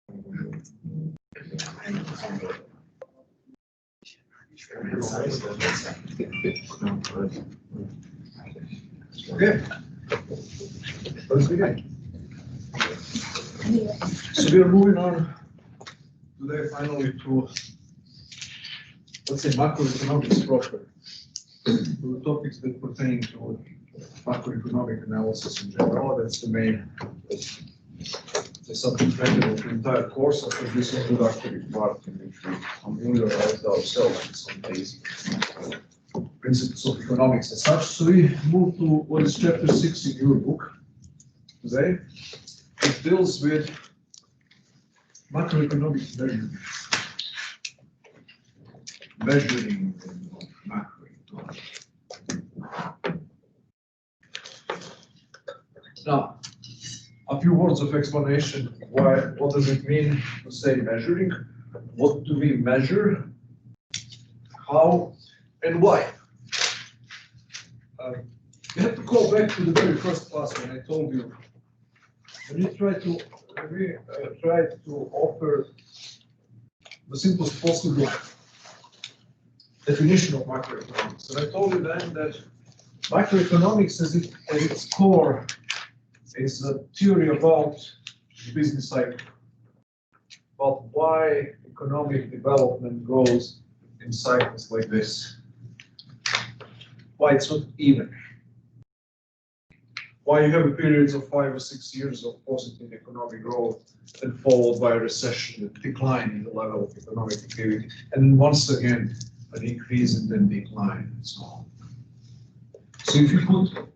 Okay, let's begin. So we are moving on today finally to, let's say, macroeconomics proper, to the topics that pertain to macroeconomic analysis in general. That's the main subject matter of the entire course after this introductory part in which we familiarize ourselves with some basic principles of economics and such. So we move to what is chapter 6 in your book today. It deals with macroeconomic measuring macroeconomics. Now, a few words of explanation. What does it mean to say measuring? What do we measure? How and why? You have to go back to the very first class when I told you. When we try to offer the simplest possible definition of macroeconomics. And I told you then that macroeconomics at its core is a theory about the business cycle, about why economic development goes in cycles like this, why it's not even, why you have periods of 5 or 6 years of positive economic growth and followed by a recession, a decline in the level of economic activity, and once again an increase and then decline and so on. So if you put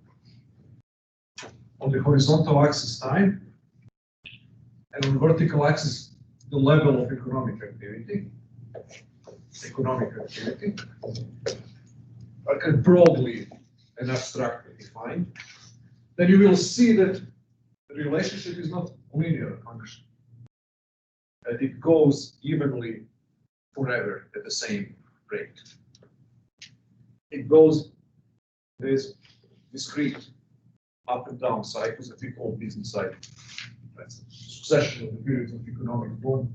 on the horizontal axis time and on the vertical axis the level of economic activity, I can broadly and abstractly define, then you will see that the relationship is not a linear function, that it goes evenly forever at the same rate. It goes, there's discrete up and down cycles that we call business cycles. That's a succession of the periods of economic boom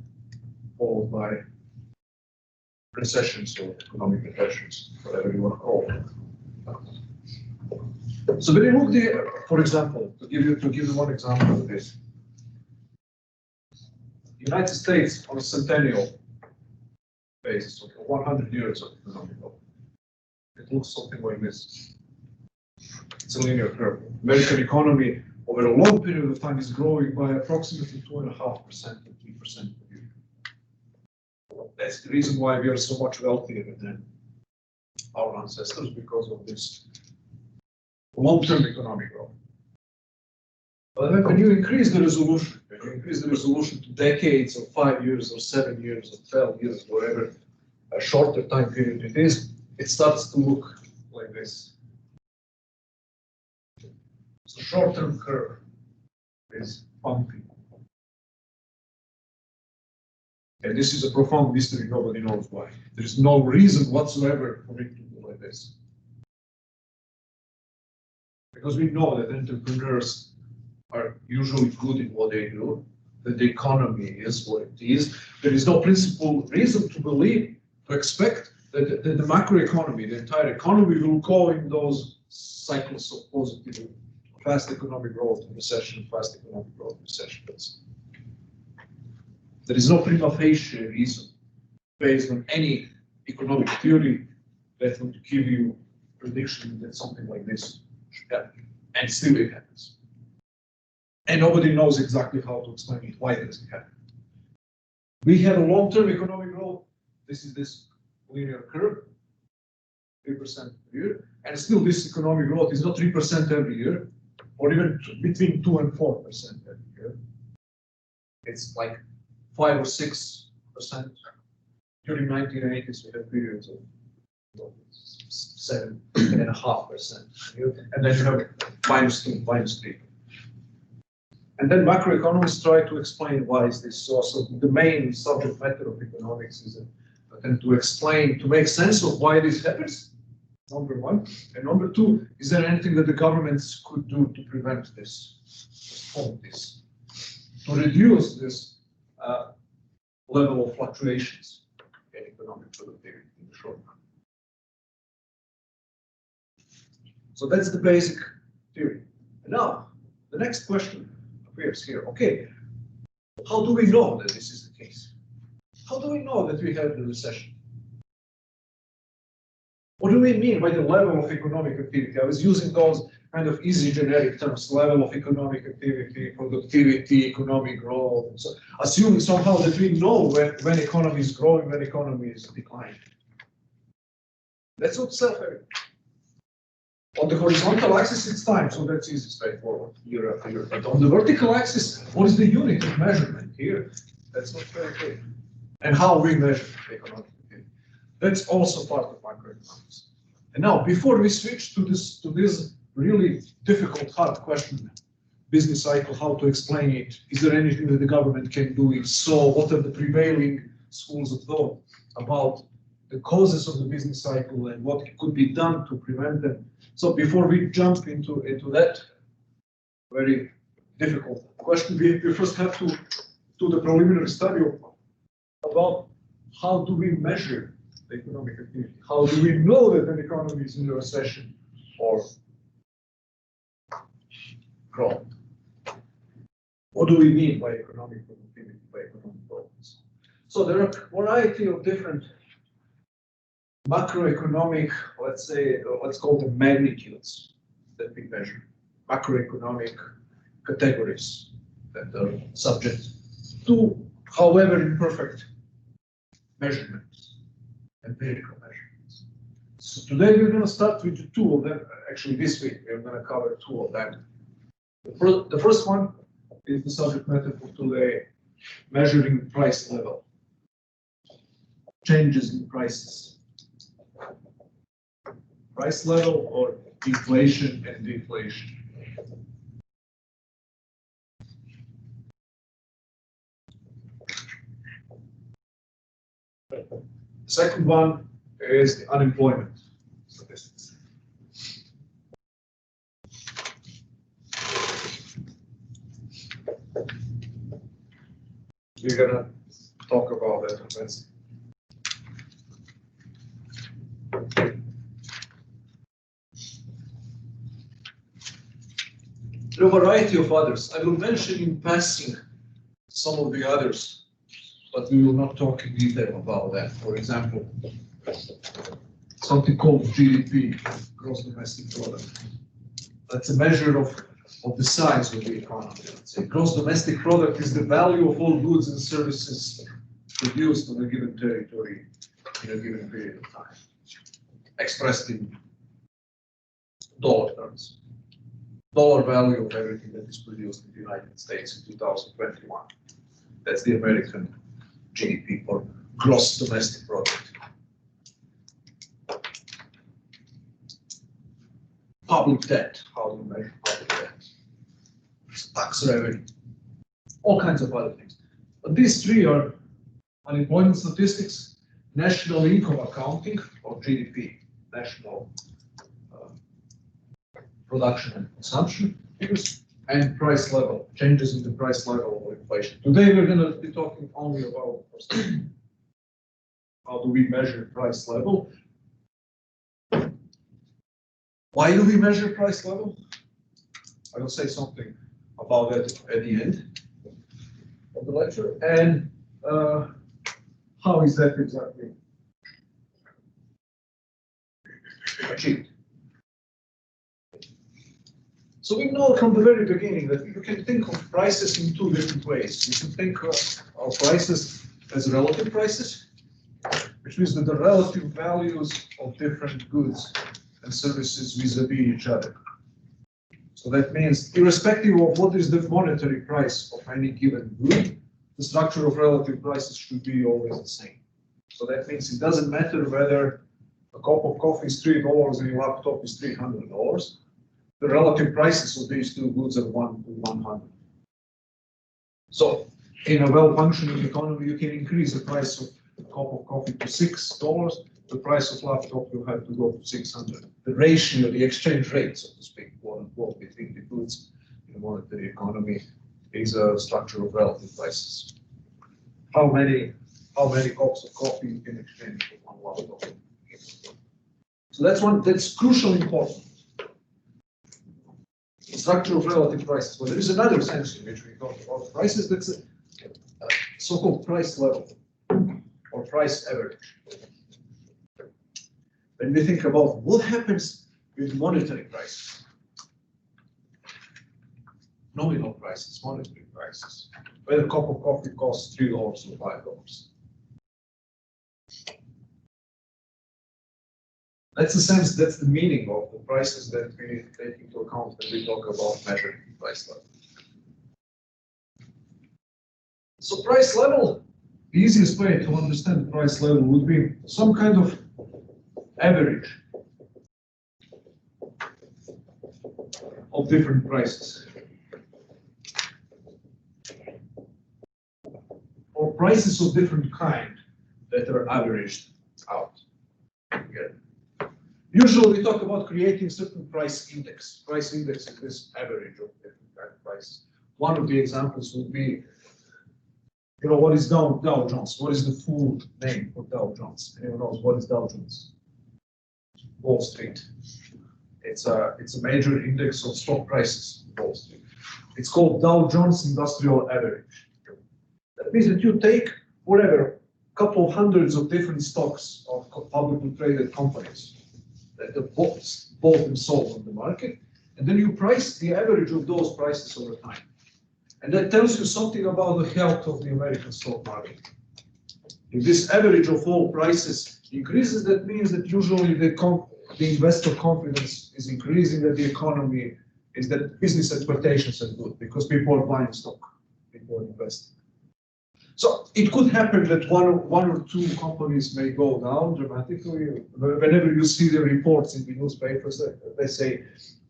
followed by recessions or economic depressions, whatever you want to call them. So when you look there, for example, to give you one example of this, United States on a centennial basis, of 100 years of economic growth, it looks something like this. It's a linear curve. American economy over a long period of time is growing by approximately 2.5% to 3% per year. That's the reason why we are so much wealthier than our ancestors, because of this long-term economic growth. But then when you increase the resolution, to decades or 5 years or 7 years or 12 years, whatever a shorter time period it is, it starts to look like this. So short-term curve is bumpy. And this is a profound mystery, nobody knows why. There is no reason whatsoever for it to be like this. Because we know that entrepreneurs are usually good in what they do, that the economy is what it is. There is no principal reason to believe, to expect that the macroeconomy, the entire economy will go in those cycles of positive, fast economic growth, recession, fast economic growth, recession. There is no prima facie reason based on any economic theory that would give you prediction that something like this should happen. And still it happens. And nobody knows exactly how to explain it. Why does it happen? We have a long-term economic growth. This is this linear curve, 3% per year. And still this economic growth is not 3% every year, or even between 2 and 4% every year. It's like 5 or 6%. During 1980s, we had periods of 7.5%. And then you have -2, -3. And then macroeconomists try to explain why is this so. So the main subject matter of economics is to explain, to make sense of why this happens, number one. And number two, is there anything that the governments could do to prevent this, to stop this, to reduce this level of fluctuations in economic productivity in the short run. So that's the basic theory. And now, the next question appears here. Okay, how do we know that this is the case? How do we know that we have the recession? What do we mean by the level of economic activity? I was using those kind of easy generic terms, level of economic activity, productivity, economic growth. So assuming somehow that we know when economy is growing, when economy is declining. That's not self-evident. On the horizontal axis, it's time, so that's easy, straightforward, year after year. But on the vertical axis, what is the unit of measurement here? That's not very clear. And how we measure economic activity. That's also part of macroeconomics. And now, before we switch to this really difficult, hard question, business cycle, how to explain it, is there anything that the government can do? If so, what are the prevailing schools of thought about the causes of the business cycle and what could be done to prevent them? So before we jump into that very difficult question, we first have to do the preliminary study about how do we measure the economic activity? How do we know that an economy is in a recession or growth? What do we mean by economic productivity, by economic growth? So there are a variety of different macroeconomic, let's say, let's call them magnitudes that we measure. Macroeconomic categories that are subject to, however imperfect, measurements, empirical measurements. So today we're going to start with two of them. Actually, this week we're going to cover two of them. The first one is the subject matter for today, measuring price level, changes in prices. Price level or inflation and deflation. The second one is the unemployment statistics. We're going to talk about that on Wednesday. There are a variety of others. I will mention in passing some of the others, but we will not talk in detail about that. For example, something called GDP, gross domestic product. That's a measure of the size of the economy. Let's say gross domestic product is the value of all goods and services produced on a given territory in a given period of time, expressed in dollar terms. Dollar value of everything that is produced in the United States in 2021. That's the American GDP, or gross domestic product. Public debt, how do you measure public debt? Tax revenue, all kinds of other things. But these three are unemployment statistics, national income accounting, or GDP, national production and consumption figures, and price level, changes in the price level of inflation. Today we're going to be talking only about how do we measure price level. Why do we measure price level? I will say something about that at the end of the lecture. And how is that exactly achieved? So we know from the very beginning that you can think of prices in two different ways. You can think of prices as relative prices, which means that the relative values of different goods and services vis-a-vis each other. So that means irrespective of what is the monetary price of any given good, the structure of relative prices should be always the same. So that means it doesn't matter whether a cup of coffee is $3 and your laptop is $300. The relative prices of these two goods are 1 to 100. So in a well-functioning economy, you can increase the price of a cup of coffee to $6. The price of laptop will have to go to 600. The ratio, the exchange rate, so to speak, quote unquote, between the goods in a monetary economy is a structure of relative prices. how many cups of coffee in exchange for one laptop. So that's crucially important. Structure of relative prices. But there is another sense in which we talk about prices, that's a so-called price level or price average. When we think about what happens with monetary prices, nominal prices, monetary prices, whether a cup of coffee costs $3 or $5. That's the sense, that's the meaning of the prices that we take into account when we talk about measuring price level. So price level, the easiest way to understand price level would be some kind of average of different prices. Or prices of different kind that are averaged out together. Usually we talk about creating certain price index. Price index is this average of different kind of prices. One of the examples would be, what is Dow Jones? What is the full name for Dow Jones? Anyone knows what is Dow Jones? Wall Street. It's a major index of stock prices in Wall Street. It's called Dow Jones Industrial Average. That means that you take whatever, couple of hundreds of different stocks of publicly traded companies that are bought and sold on the market, and then you price the average of those prices over time. And that tells you something about the health of the American stock market. If this average of all prices increases, that means that usually the investor confidence is increasing, that the economy is that business expectations are good because people are buying stock, people are investing. So it could happen that one or two companies may go down dramatically. Whenever you see the reports in the newspapers, they say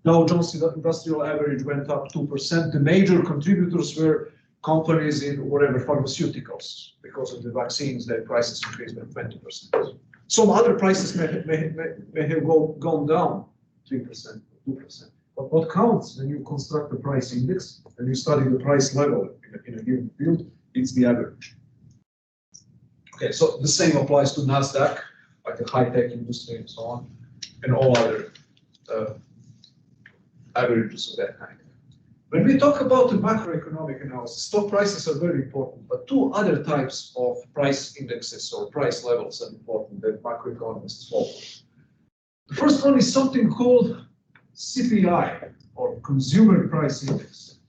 Dow Jones Industrial Average went up 2%. The major contributors were companies in whatever pharmaceuticals. Because of the vaccines, their prices increased by 20%. Some other prices may have gone down 3%, 2%. But what counts when you construct a price index and you study the price level in a given field, it's the average. Okay, so the same applies to NASDAQ, like the high-tech industry and so on, and all other averages of that kind. When we talk about the macroeconomic analysis, stock prices are very important, but two other types of price indexes or price levels are important that macroeconomists follow. The first one is something called CPI, or Consumer Price Index.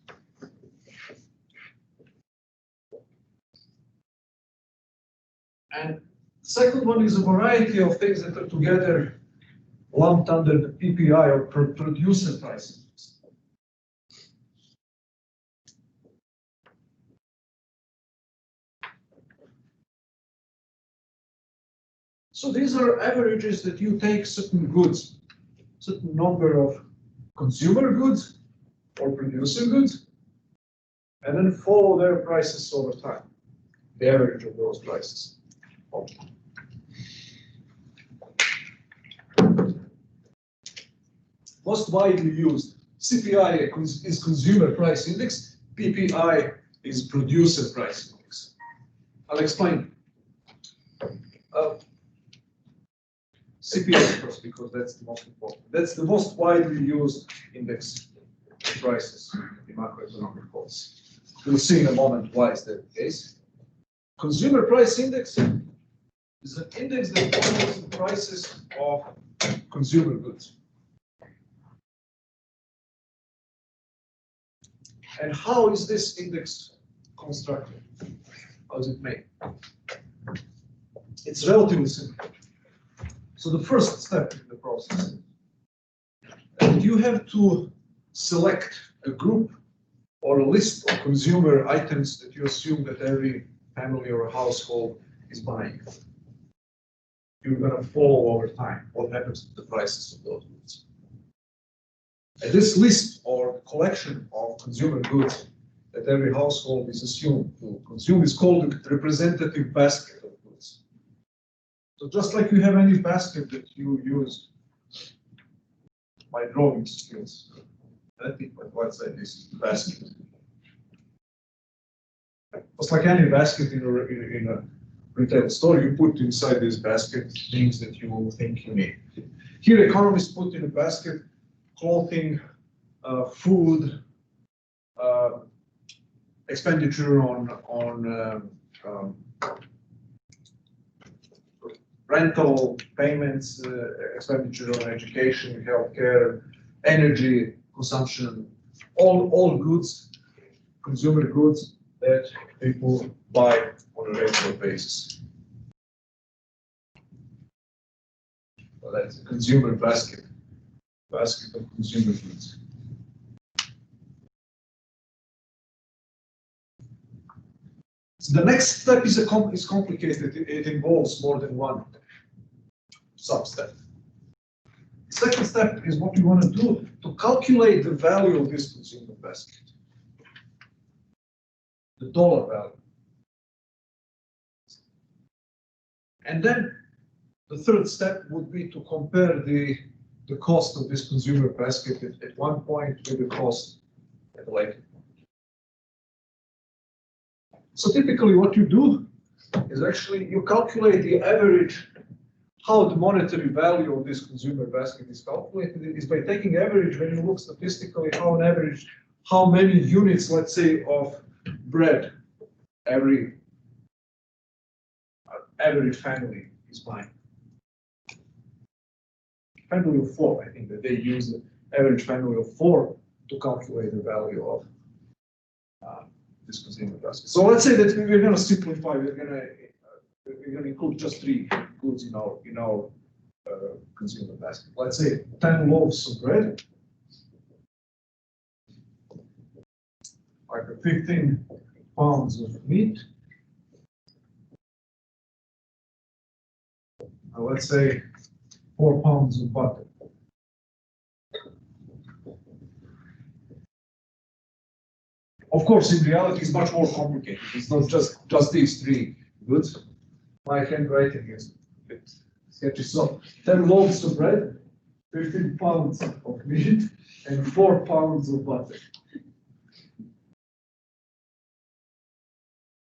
And the second one is a variety of things that are together lumped under the PPI, or Producer Price Index. So these are averages that you take certain goods, certain number of consumer goods or producer goods, and then follow their prices over time, the average of those prices. Most widely used, CPI is Consumer Price Index, PPI is Producer Price Index. I'll explain. CPI first, because that's the most important. That's the most widely used index of prices in macroeconomic policy. We'll see in a moment why is that the case. Consumer Price Index is an index that follows the prices of consumer goods. And how is this index constructed? How is it made? It's relatively simple. So the first step in the process, you have to select a group or a list of consumer items that you assume that every family or a household is buying. You're going to follow over time what happens to the prices of those goods. And this list or collection of consumer goods that every household is assumed to consume is called the representative basket of goods. So just like you have any basket that you use by drawing skills, I think my white side is the basket. It's like any basket in a retail store. You put inside this basket things that you will think you need. Here, economists put in a basket clothing, food, expenditure on rental payments, expenditure on education, healthcare, energy consumption, all goods, consumer goods that people buy on a regular basis. So that's a consumer basket of consumer goods. So the next step is complicated. It involves more than one sub-step. The second step is what we want to do to calculate the value of this consumer basket, the dollar value. And then the third step would be to compare the cost of this consumer basket at one point with the cost at a later point. So typically what you do is actually you calculate the average, how the monetary value of this consumer basket is calculated is by taking average when you look statistically how on average, how many units, let's say, of bread every average family is buying. Family of 4, I think that they use the average family of 4 to calculate the value of this consumer basket. So let's say that we're going to simplify. We're going to include just 3 goods in our consumer basket. Let's say 10 loaves of bread, like 15 pounds of meat, and let's say 4 pounds of butter. Of course, in reality, it's much more complicated. It's not just these 3 goods. My handwriting is a bit sketchy. So 10 loaves of bread, 15 pounds of meat, and 4 pounds of butter.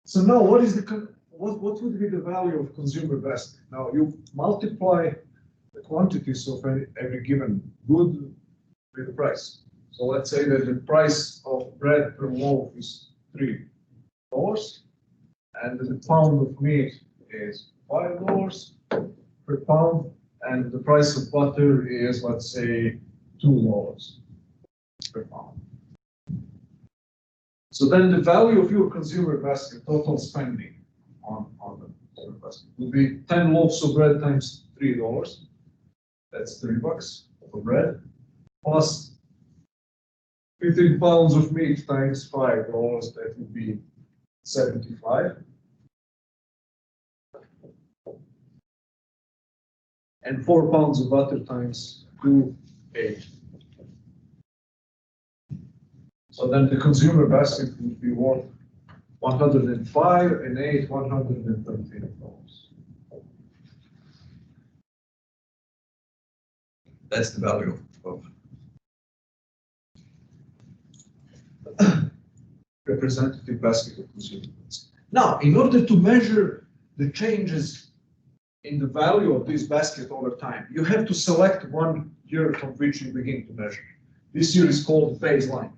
So now, what would be the value of consumer basket? Now you multiply the quantities of every given good with the price. So let's say that the price of bread per loaf is $3, and the pound of meat is $5 per pound, and the price of butter is, let's say, $2 per pound. So then the value of your consumer basket, total spending on the consumer basket, would be 10 loaves of bread times $3. That's $3 for bread, plus 15 pounds of meat times $5, that would be 75. And 4 pounds of butter times 2, 8. So then the consumer basket would be worth 105 and 8, $113. That's the value of representative basket of consumer goods. Now, in order to measure the changes in the value of this basket over time, you have to select one year from which you begin to measure. This year is called baseline.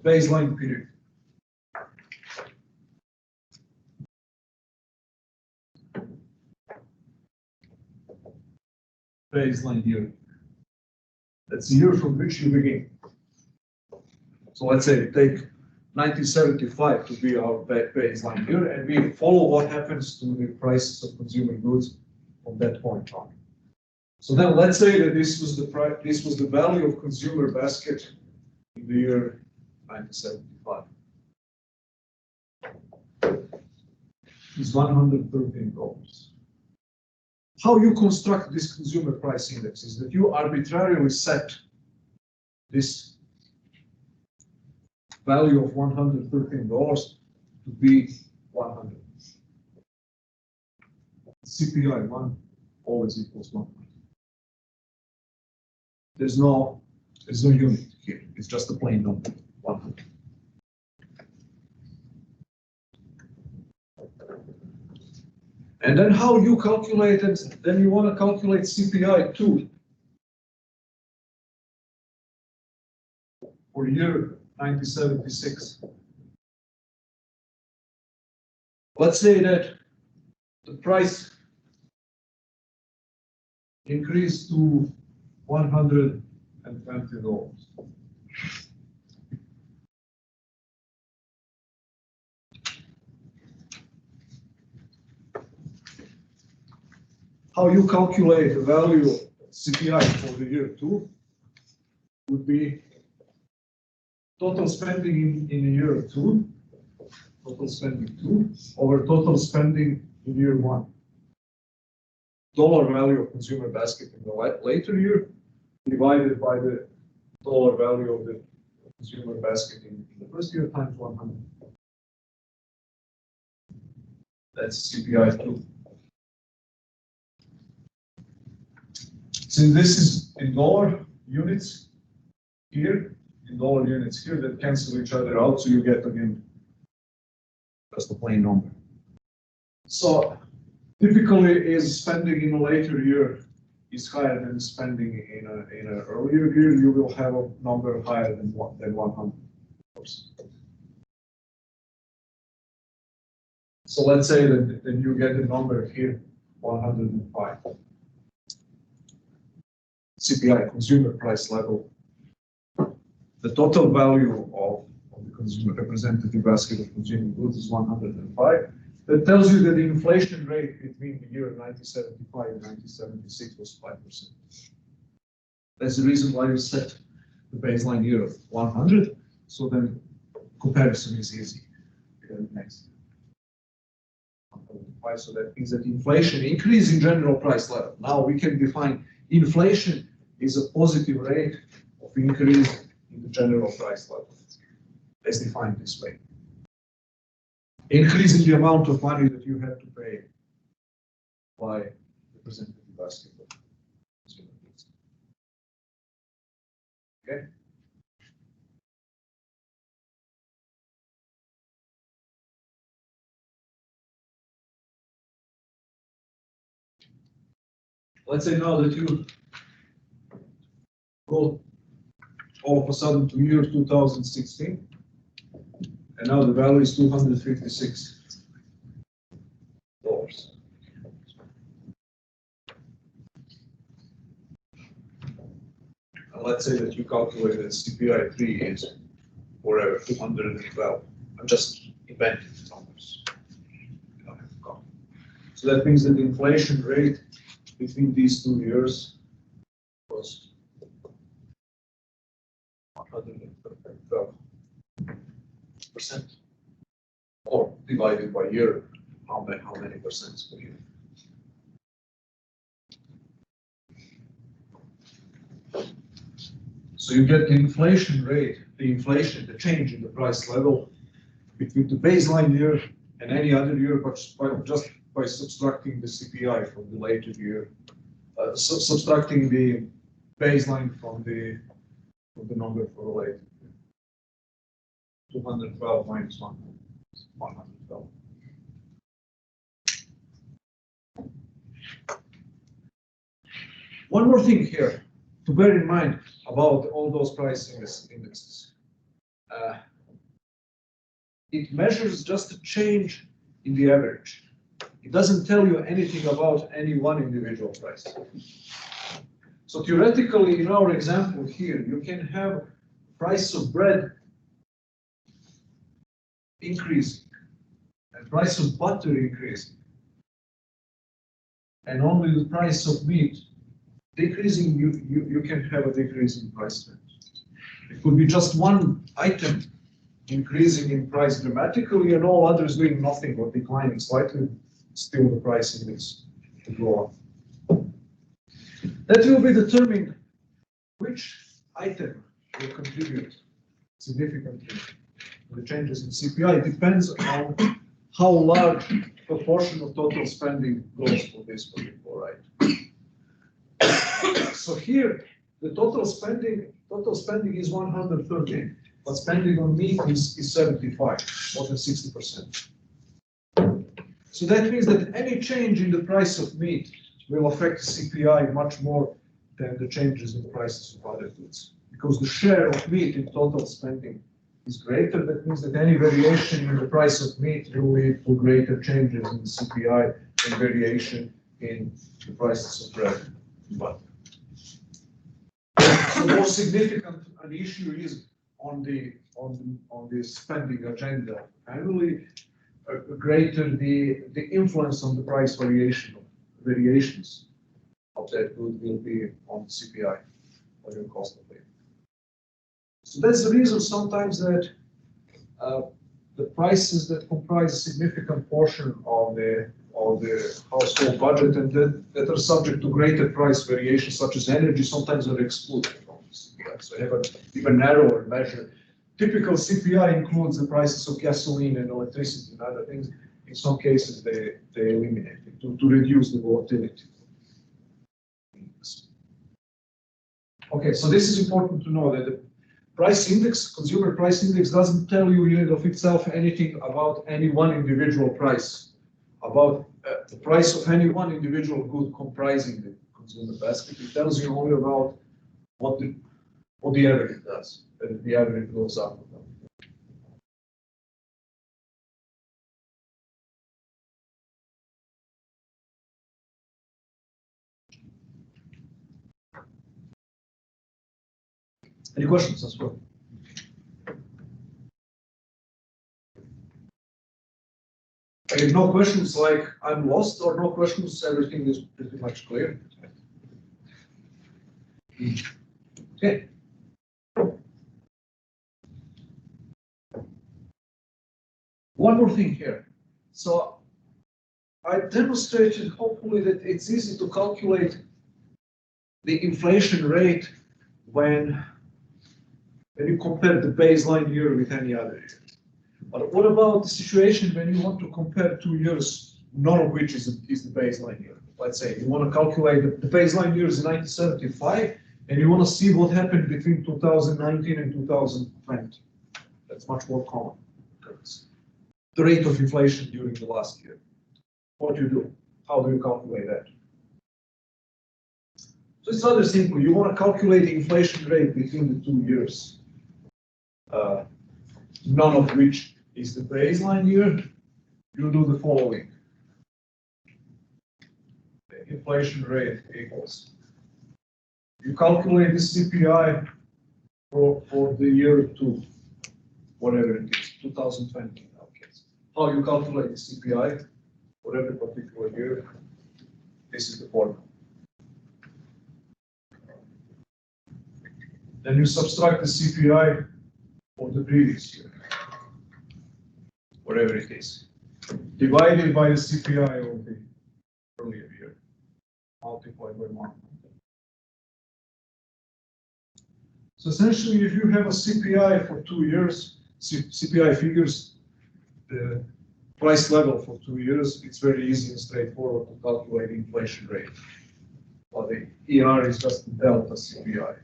Baseline period. Baseline year. That's the year from which you begin. So let's say take 1975 to be our baseline year, and we follow what happens to the prices of consumer goods from that point on. So then let's say that this was the value of consumer basket in the year 1975. It's $113. How you construct this consumer price index is that you arbitrarily set this value of $113 to be 100. CPI 1 always equals 100. There's no unit here. It's just a plain number, 100. And then how you calculate it, then you want to calculate CPI too. For year 1976. Let's say that the price increased to $120. How you calculate the value of CPI for the year 2 would be total spending in year 2, total spending 2, over total spending in year 1. Dollar value of consumer basket in the later year divided by the dollar value of the consumer basket in the first year times 100. That's CPI 2. Since this is in dollar units here, that cancel each other out, so you get again just a plain number. So typically, is spending in a later year is higher than spending in an earlier year, you will have a number higher than 100%. So let's say that you get a number here, 105. CPI, consumer price level. The total value of the consumer representative basket of consumer goods is 105. That tells you that the inflation rate between the year 1975 and 1976 was 5%. That's the reason why you set the baseline year of 100. So then comparison is easy. Next. 105. So that means that inflation increase in general price level. Now we can define inflation is a positive rate of increase in the general price level. Let's define it this way. Increasing the amount of money that you have to pay by the representative basket of consumer goods. Okay? Let's say now that you go all of a sudden to year 2016, and now the value is $256. And let's say that you calculate that CPI 3 is whatever, 212. I'm just inventing numbers. You don't have to count. So that means that the inflation rate between these 2 years was 112%, or divided by year, how many percents per year. So you get the inflation rate, the change in the price level between the baseline year and any other year, but just by subtracting the CPI from the later year, subtracting the baseline from the number for the later year. 212 minus 112. One more thing here to bear in mind about all those price indexes. It measures just a change in the average. It doesn't tell you anything about any one individual price. So theoretically, in our example here, you can have price of bread increasing and price of butter increasing, and only the price of meat decreasing. You can have a decrease in price trend. It could be just one item increasing in price dramatically and all others doing nothing or declining slightly, still the price index to go up. That will be determined which item will contribute significantly to the changes in CPI. It depends on how large proportion of total spending goes for this particular item. So here, the total spending is 113, but spending on meat is 75, more than 60%. So that means that any change in the price of meat will affect CPI much more than the changes in prices of other goods. Because the share of meat in total spending is greater, that means that any variation in the price of meat will lead to greater changes in the CPI and variation in the prices of bread and butter. So more significant an issue is on the spending agenda annually, greater the influence on the price variations of that good will be on CPI, or your cost of labor. So that's the reason sometimes that the prices that comprise a significant portion of the household budget and that are subject to greater price variations, such as energy, sometimes are excluded from CPI. So you have an even narrower measure. Typical CPI includes the prices of gasoline and electricity and other things. In some cases, they eliminate it to reduce the volatility. Okay, so this is important to know that the price index, consumer price index, doesn't tell you in and of itself anything about any one individual price, about the price of any one individual good comprising the consumer basket. It tells you only about what the average does, and the average goes up. Any questions as well? If no questions, like I'm lost, or no questions, everything is pretty much clear. Okay. One more thing here. So I demonstrated, hopefully, that it's easy to calculate the inflation rate when you compare the baseline year with any other year. But what about the situation when you want to compare 2 years, none of which is the baseline year? Let's say you want to calculate the baseline year is 1975, and you want to see what happened between 2019 and 2020. That's much more common. The rate of inflation during the last year. What do you do? How do you calculate that? So it's rather simple. You want to calculate the inflation rate between the 2 years, none of which is the baseline year. You do the following. The inflation rate equals. You calculate the CPI for the year 2, whatever it is, 2020 in our case. How you calculate the CPI for every particular year? This is the formula. Then you subtract the CPI for the previous year, whatever it is, divided by the CPI of the earlier year, multiplied by 1. So essentially, if you have a CPI for 2 years, CPI figures the price level for 2 years, it's very easy and straightforward to calculate the inflation rate. But the ER is just the delta CPI,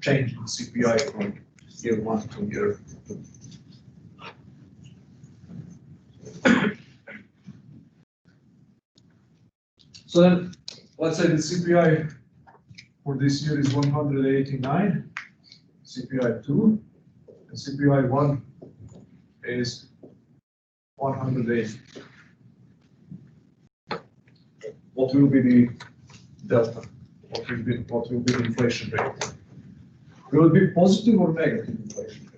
change in CPI from year 1 to year 2. So then, let's say the CPI for this year is 189, CPI 2, and CPI 1 is 180. What will be the delta? What will be the inflation rate? Will it be positive or negative inflation rate?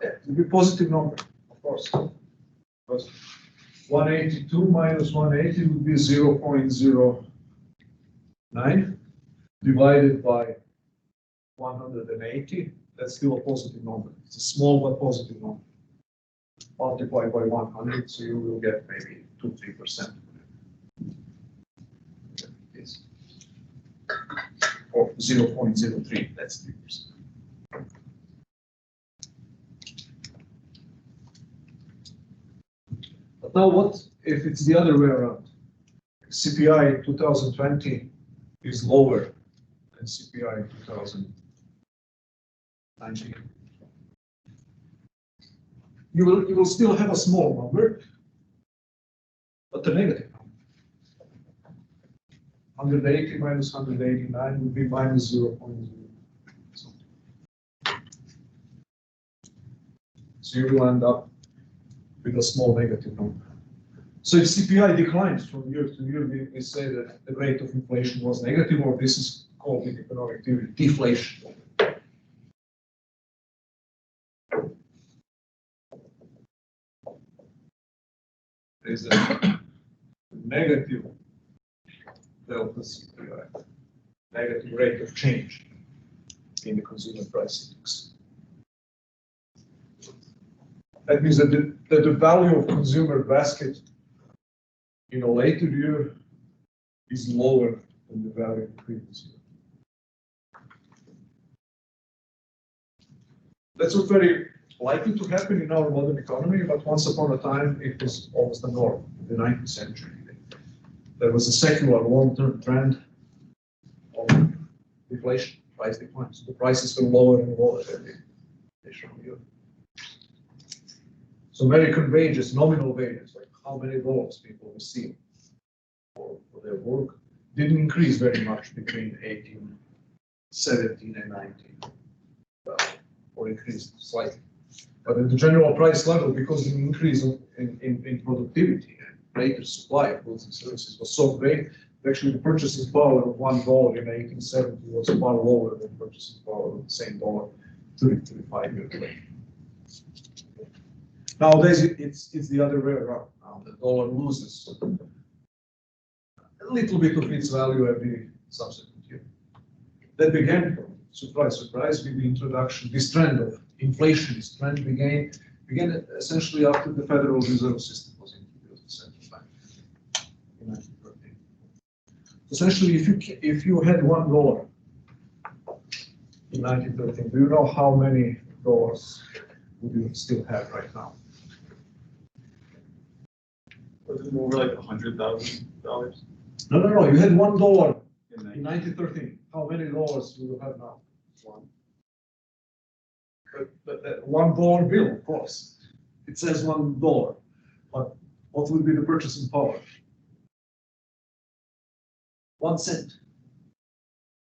Yeah, it will be positive number, of course. Because 182 minus 180 would be 0.09 divided by 180. That's still a positive number. It's a small but positive number. Multiply by 100, so you will get maybe 2-3%. Yes. Or 0.03, that's 3%. But now what if it's the other way around? CPI 2020 is lower than CPI 2019. You will still have a small number, but a negative number. 180 minus 189 would be minus 0.0. So you will end up with a small negative number. So if CPI declines from year to year, we say that the rate of inflation was negative, or this is called in economic theory deflation. There's a negative delta CPI, negative rate of change in the consumer price index. That means that the value of consumer basket in a later year is lower than the value of the previous year. That's not very likely to happen in our modern economy, but once upon a time it was almost a norm in the 19th century. There was a secular long-term trend of inflation, price declines. The prices were lower and lower every year. So American wages, nominal wages, like how many dollars people receive for their work, didn't increase very much between 1817 and 19, or increased slightly. But at the general price level, because the increase in productivity and greater supply of goods and services was so great, actually the purchasing power of $1 in 1870 was far lower than purchasing power of the same dollar 35 years later. Nowadays, it's the other way around. Now the dollar loses a little bit of its value every subsequent year. That began, surprise, surprise, with the introduction, this trend of inflation, this trend began essentially after the Federal Reserve System was introduced, the central bank, in 1913. Essentially, if you had $1 in 1913, do you know how many dollars would you still have right now? Was it more like $100,000? No. You had $1 in 1913. How many dollars do you have now? One. But that $1 bill, of course, it says $1. But what would be the purchasing power? 1 cent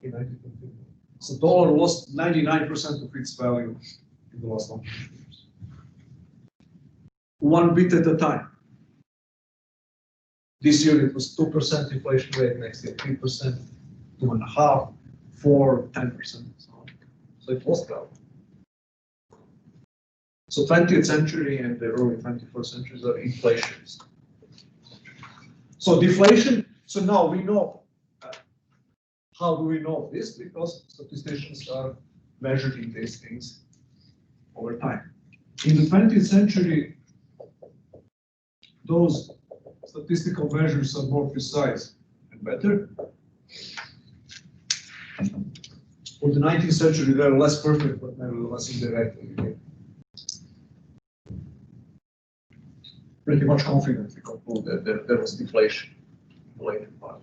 in 1913. So dollar lost 99% of its value in the last 100 years. 1 bit at a time. This year it was 2% inflation rate, next year 3%, 2.5%, 4%, 10%, so it lost value. So 20th century and the early 21st centuries are inflationists. So deflation, so now we know. How do we know this? Because statisticians are measuring these things over time. In the 20th century, those statistical measures are more precise and better. For the 19th century, they are less perfect, but nevertheless indirect. Pretty much confidently conclude that there was deflation in the later part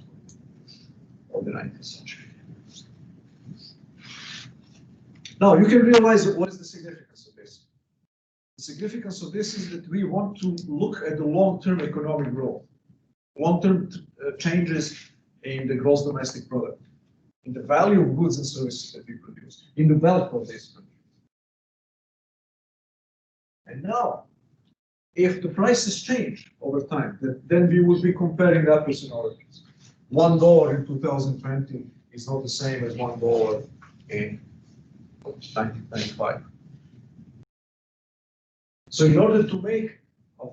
of the 19th century. Now you can realize what is the significance of this. The significance of this is that we want to look at the long-term economic growth, long-term changes in the gross domestic product, in the value of goods and services that we produce, in the wealth of this country. And now, if the prices change over time, then we would be comparing apples and oranges. $1 in 2020 is not the same as $1 in 1925. So in order to make a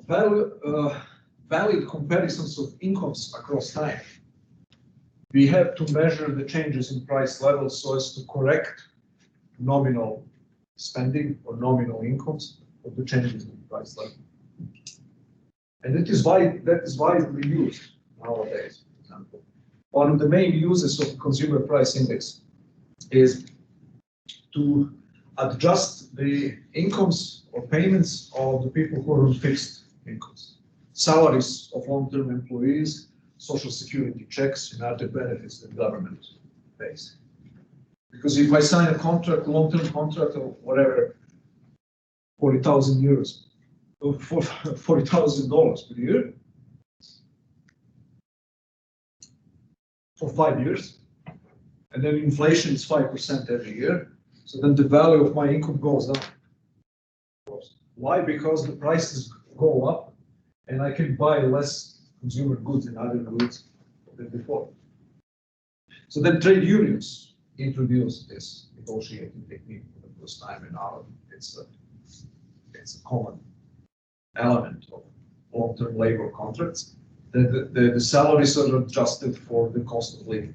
valid comparisons of incomes across time, we have to measure the changes in price levels so as to correct nominal spending or nominal incomes of the changes in price level. And that is widely used nowadays, for example. One of the main uses of the consumer price index is to adjust the incomes or payments of the people who are on fixed incomes. salaries of long-term employees, social security checks, and other benefits that government pays. Because if I sign a contract, long-term contract or whatever, 40,000 euros, for $40,000 per year, for 5 years, and then inflation is 5% every year, so then the value of my income goes down. Why? Because the prices go up, and I can buy less consumer goods and other goods than before. So then trade unions introduced this negotiating technique for the first time, and now it's a common element of long-term labor contracts. The salaries are adjusted for the cost of living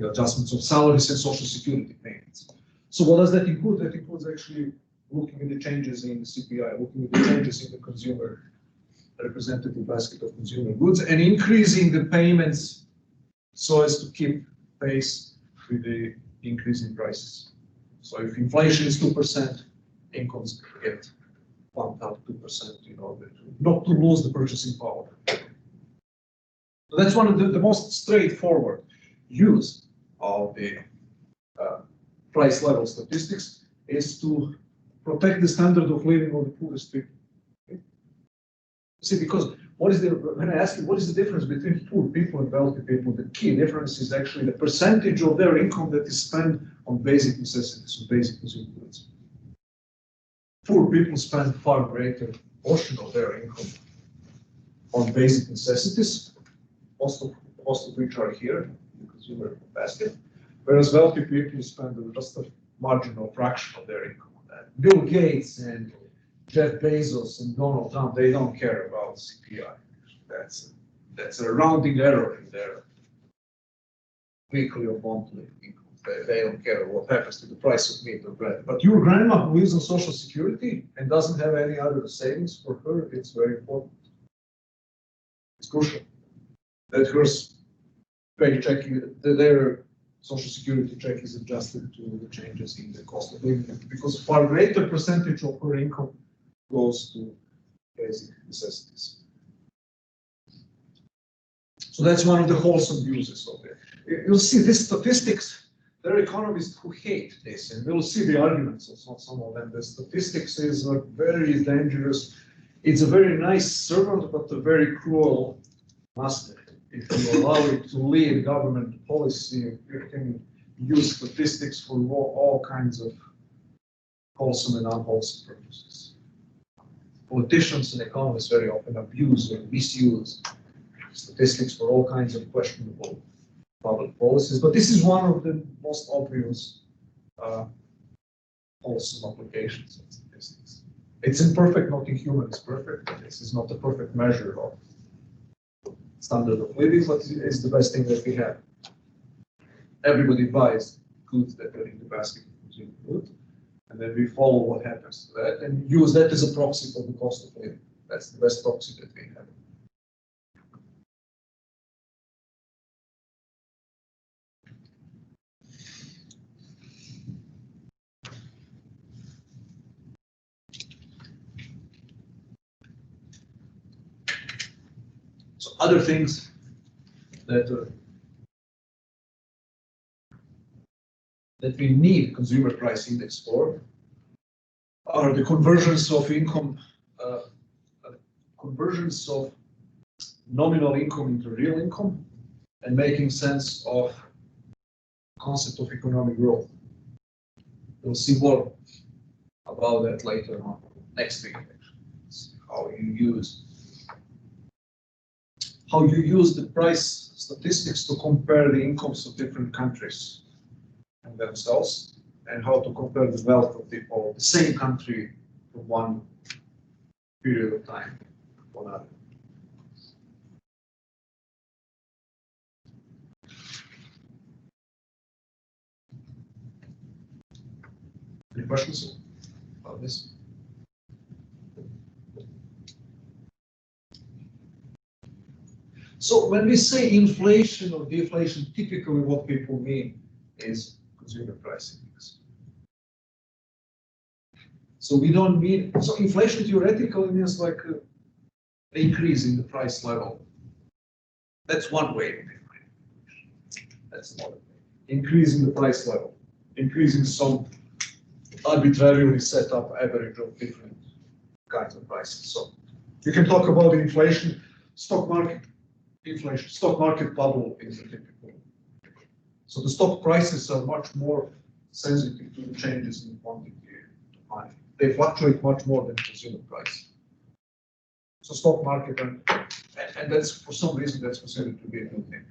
adjustments of salaries and social security payments. So what does that include? That includes actually looking at the changes in the CPI, looking at the changes in the consumer representative basket of consumer goods, and increasing the payments so as to keep pace with the increase in prices. So if inflation is 2%, incomes get bumped up 2% in order not to lose the purchasing power. So that's one of the most straightforward use of the price level statistics, is to protect the standard of living of the poorest people. Okay? See, because when I ask you what is the difference between poor people and wealthy people, the key difference is actually the percentage of their income that is spent on basic necessities, on basic consumer goods. Poor people spend far greater portion of their income on basic necessities, most of which are here in the consumer basket, whereas wealthy people spend just a marginal fraction of their income on that. Bill Gates and Jeff Bezos and Donald Trump, they don't care about CPI. That's a rounding error in their weekly or monthly income. They don't care what happens to the price of meat or bread. But your grandma who lives on Social Security and doesn't have any other savings, for her, it's very important. It's crucial that her paycheck, their Social Security check is adjusted to the changes in the cost of living, because far greater percentage of her income goes to basic necessities. So that's one of the wholesome uses of it. You'll see these statistics. There are economists who hate this, and we'll see the arguments of some of them. The statistics is a very dangerous. It's a very nice servant, but a very cruel master. If you allow it to lead government policy, you can use statistics for all kinds of wholesome and unwholesome purposes. Politicians and economists very often abuse or misuse statistics for all kinds of questionable public policies, but this is one of the most obvious wholesome applications of statistics. It's imperfect, nothing human is perfect. This is not a perfect measure of standard of living, but it's the best thing that we have. Everybody buys goods that are in the basket of consumer goods, and then we follow what happens to that and use that as a proxy for the cost of living. That's the best proxy that we have. So other things that we need consumer price index for are the conversions of income, conversions of nominal income into real income, and making sense of the concept of economic growth. We'll see more about that later on, next week, actually. How you use the price statistics to compare the incomes of different countries and themselves, and how to compare the wealth of people of the same country from one period of time to another. Any questions about this? So when we say inflation or deflation, typically what people mean is consumer price index. So we don't mean, so inflation theoretically means like increase in the price level. That's one way to define it. That's another way. Increasing the price level, increasing some arbitrarily set up average of different kinds of prices. So you can talk about inflation, stock market inflation, stock market bubble is a typical. So the stock prices are much more sensitive to the changes in quantity of money. They fluctuate much more than consumer price. So stock market, and that's for some reason that's considered to be a good thing.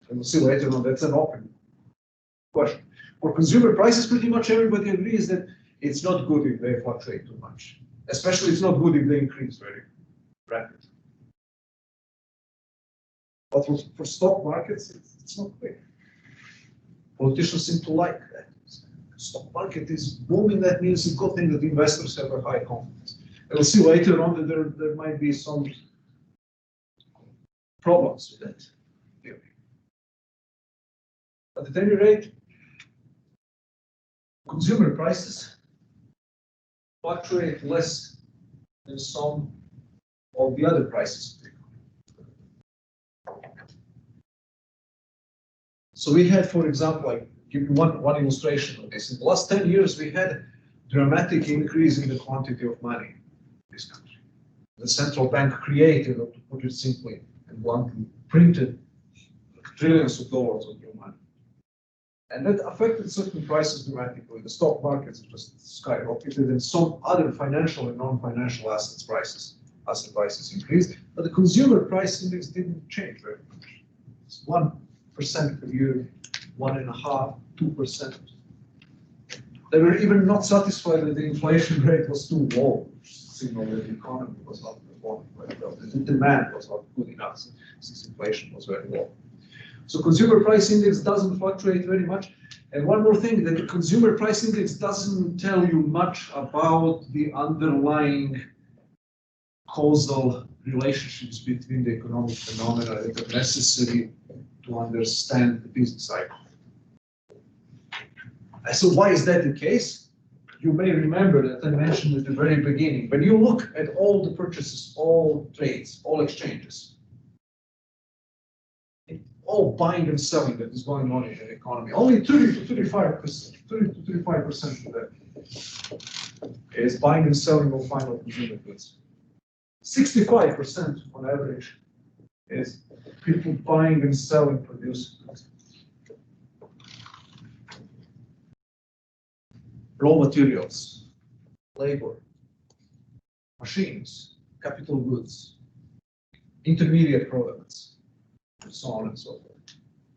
And we'll see later on, that's an open question. For consumer prices, pretty much everybody agrees that it's not good if they fluctuate too much. Especially it's not good if they increase very rapidly. But for stock markets, it's not great. Politicians seem to like that. Stock market is booming, that means it's a good thing that investors have a high confidence. And we'll see later on that there might be some problems with that theory. But at any rate, consumer prices fluctuate less than some of the other prices. So we had, for example, like give you one illustration of this. In the last 10 years, we had a dramatic increase in the quantity of money in this country. The central bank created, or to put it simply and bluntly, printed trillions of dollars of new money. And that affected certain prices dramatically. The stock markets just skyrocketed, and some other financial and non-financial asset prices increased, but the consumer price index didn't change very much. It's 1% per year, 1.5%, 2%. They were even not satisfied that the inflation rate was too low, signaled that the economy was not performing very well. The demand was not good enough since inflation was very low. So consumer price index doesn't fluctuate very much. And one more thing, that the consumer price index doesn't tell you much about the underlying causal relationships between the economic phenomena that are necessary to understand the business cycle. So why is that the case? You may remember that I mentioned at the very beginning, when you look at all the purchases, all trades, all exchanges, all buying and selling that is going on in the economy, only 30 to 35% of that is buying and selling of final consumer goods. 65% on average is people buying and selling produced goods. Raw materials, labor, machines, capital goods, intermediate products, and so on and so forth.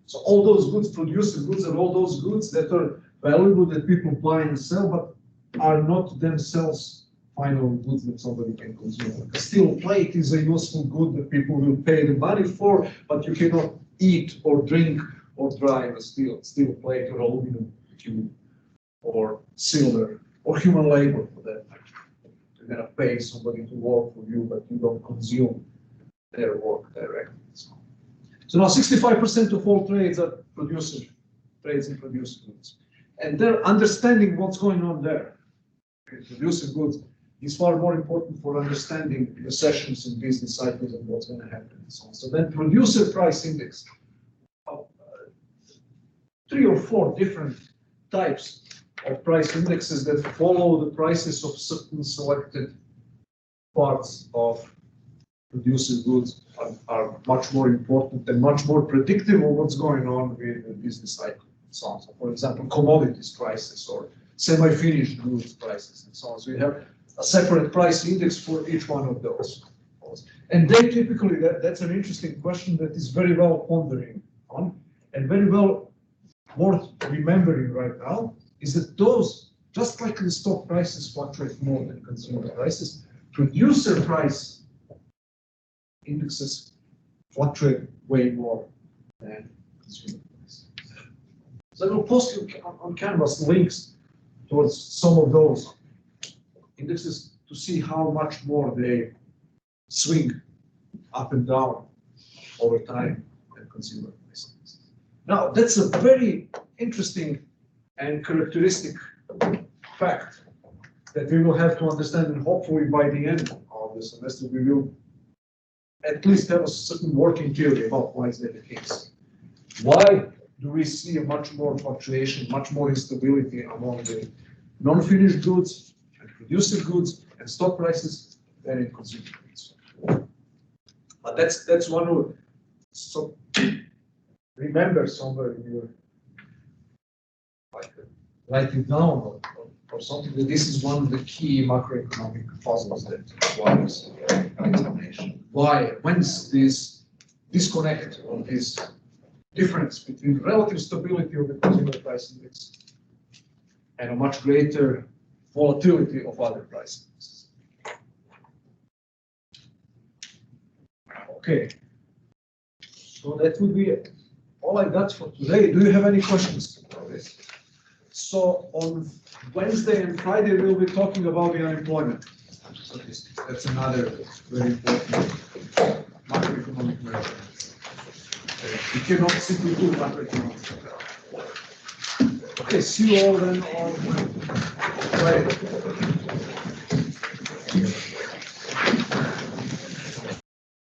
So all those goods, produced goods, and all those goods that are valuable that people buy and sell, but are not themselves final goods that somebody can consume. A steel plate is a useful good that people will pay the money for, but you cannot eat or drink or drive a steel plate or aluminum tube or silver or human labor for that matter. You're going to pay somebody to work for you, but you don't consume their work directly. So now 65% of all trades are trades in produced goods. And they're understanding what's going on there. Producing goods is far more important for understanding recessions in business cycles and what's going to happen and so on. So then producer price index, 3 or 4 different types of price indexes that follow the prices of certain selected parts of producing goods are much more important and much more predictive of what's going on with the business cycle and so on. So for example, commodities prices or semi-finished goods prices and so on. So you have a separate price index for each one of those. And they typically, that's an interesting question that is very well pondering on and very well worth remembering right now, is that those, just like the stock prices fluctuate more than consumer prices, producer price indexes fluctuate way more than consumer prices. So I will post you on Canvas links towards some of those indexes to see how much more they swing up and down over time than consumer prices. Now, that's a very interesting and characteristic fact that we will have to understand, and hopefully by the end of the semester we will at least have a certain working theory about why is that the case. Why do we see a much more fluctuation, much more instability among the non-finished goods and producer goods and stock prices than in consumer goods? But that's one of, so remember somewhere in your, like, write it down or something, that this is one of the key macroeconomic puzzles that requires an explanation. Why? When's this disconnect or this difference between relative stability of the consumer price index and a much greater volatility of other price indexes? Okay, so that would be all I got for today. Do you have any questions about this? So on Wednesday and Friday, we'll be talking about the unemployment statistics. That's another very important macroeconomic measure. We cannot simply do macroeconomics. Okay, see you all then on Friday.